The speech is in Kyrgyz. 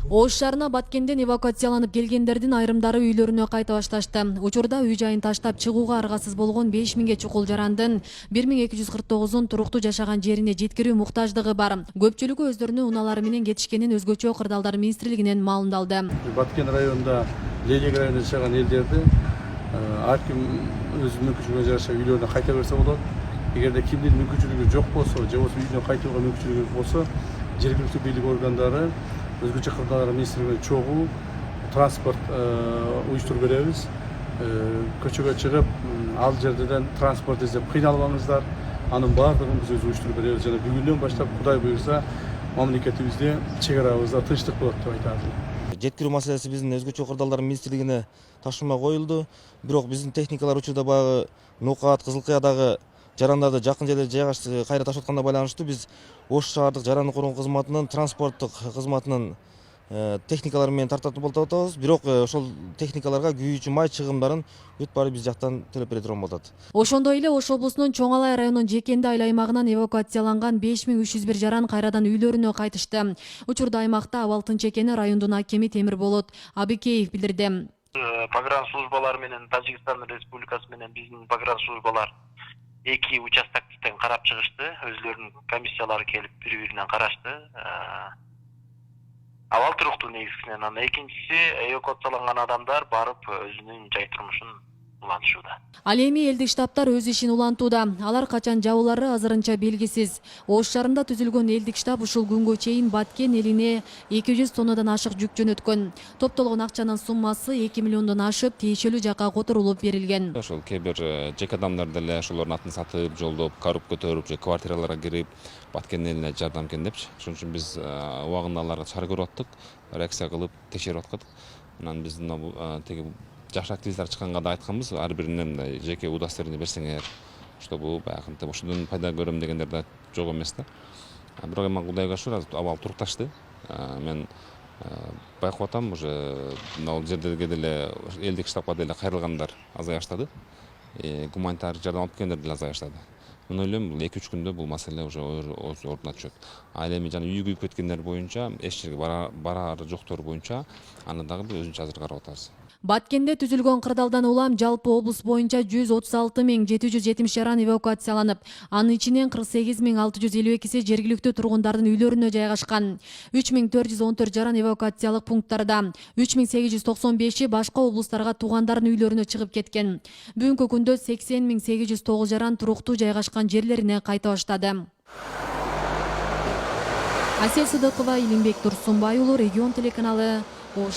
Ош шаарына Баткенден эвакуацияланып келгендердин айрымдары үйлөрүнө кайта башташты. Учурда үй жайын таштап чыгууга аргасыз болгон 5000 чукул жарандын 1249 туруктуу жашаган жерине жеткирүү муктаждыгы бар. Көпчүлүгү өздөрүнүн унаалары менен кетишкенин өзгөчө кырдаалдар министрлигинен маалымдалды. Баткен районунда, Лелек районунда жашаган элдерди ар ким өзүнүн мүмкүнчүлүгүнө жараша үйлөрүнө кайта берсе болот. Эгерде кимдин мүмкүнчүлүгү жок болсо, же болбосо үйүнө кайтууга мүмкүнчүлүгү болсо, жергиликтүү бийлик органдары өзгөчө кырдаалдар министрлигине чогуу транспорт уюштуруп беребиз. Көчөгө чыгып, ал жерден транспорт издеп кыйналбаңыздар. Анын баардыгын биз өзү уюштуруп беребиз. Жана бүгүндөн баштап Кудай буйрса, мамлекетибизде чек арабызда тынчтык болот деп айтабыз. Жеткирүү маселеси биздин өзгөчө кырдаалдар министрлигине тапшырма коюлду. Бирок биздин техникалар учурда баягы Нукаат, Кызылкыядагы жарандарды жакын жерде жайгашты кайра таштап атканына байланыштуу биз Ош шаардык жаранды коргоо кызматынын транспорттук кызматынын техникалары менен тартып атабыз. Бирок ошол техникаларга күйүүчү май чыгымдарын бүт баары биз жактан төлөп бере турган болот. Ошондой эле Ош облусунун Чоң Алай районунун Жекенди айыл аймагынан эвакуацияланган 5301 жаран кайрадан үйлөрүнө кайтышты. Учурда аймакта абал тынч экени райондун акими Темирболот Абикеев билдирди. Погранслужбалар менен Тажикстан Республикасы менен биздин погранслужбалар эки участоктен карап чыгышты. Өзлөрүнүн комиссиялары келип бири-биринен карашты. Абал туруктуу негизинен. Анан экинчиси эвакуацияланган адамдар барып өзүнүн жай турмушун улантышууда. Ал эми элдик штабтар өз ишин улантууда. Алар качан жабылары азырынча белгисиз. Ош шаарында түзүлгөн элдик штаб ушул күнгө чейин Баткен элине 200 тоннадан ашык жүк жөнөткөн. Топтолгон акчанын суммасы 2 миллиондон ашып, тиешелүү жакка которулуп берилген. Ошол кээ бир жеке адамдар деле ошолордун атын сатып, жолдоп, карып көтөрүп, же квартираларга кирип, Баткен элине жардам депчи. Ошон үчүн биз убагында аларга чара көрүп аттык, реакция кылып текшерип аткандык. Анан биздин теги жаш активисттер чыкканга да айтканбыз, ар биринен жеке удостоверение берсеңер, чтобы баягы ошодон пайда көрөм дегендер да жок эмес да. Бирок эми Кудайга шүгүр абал турукташты. Мен байкап атам, уже ал жердеги деле элдик штабка деле кайрылгандар азая баштады. Гуманитардык жардам алып келгендер деле азая баштады. Мен ойлойм, бул 2-3 күндө бул маселе уже өз ордуна түшөт. Ал эми жана үйү күйүп кеткендер боюнча, эч жерге барар жоктор боюнча аны дагы өзүнчө азыр карап атабыз. Баткенде түзүлгөн кырдаалдан улам жалпы облус боюнча 136.770 жаран эвакуацияланып, анын ичинен 48.652 жергиликтүү тургундардын үйлөрүнө жайгашкан. 3414 жаран эвакуациялык пункттарда, 3895 башка облустарга туугандардын үйлөрүнө чыгып кеткен. Бүгүнкү күндө 80.809 жаран туруктуу жайгашкан жерлерине кайта баштады. Асел Сыдыкова, Илимбек Турсунбай уулу, Регион телеканалы, Ош.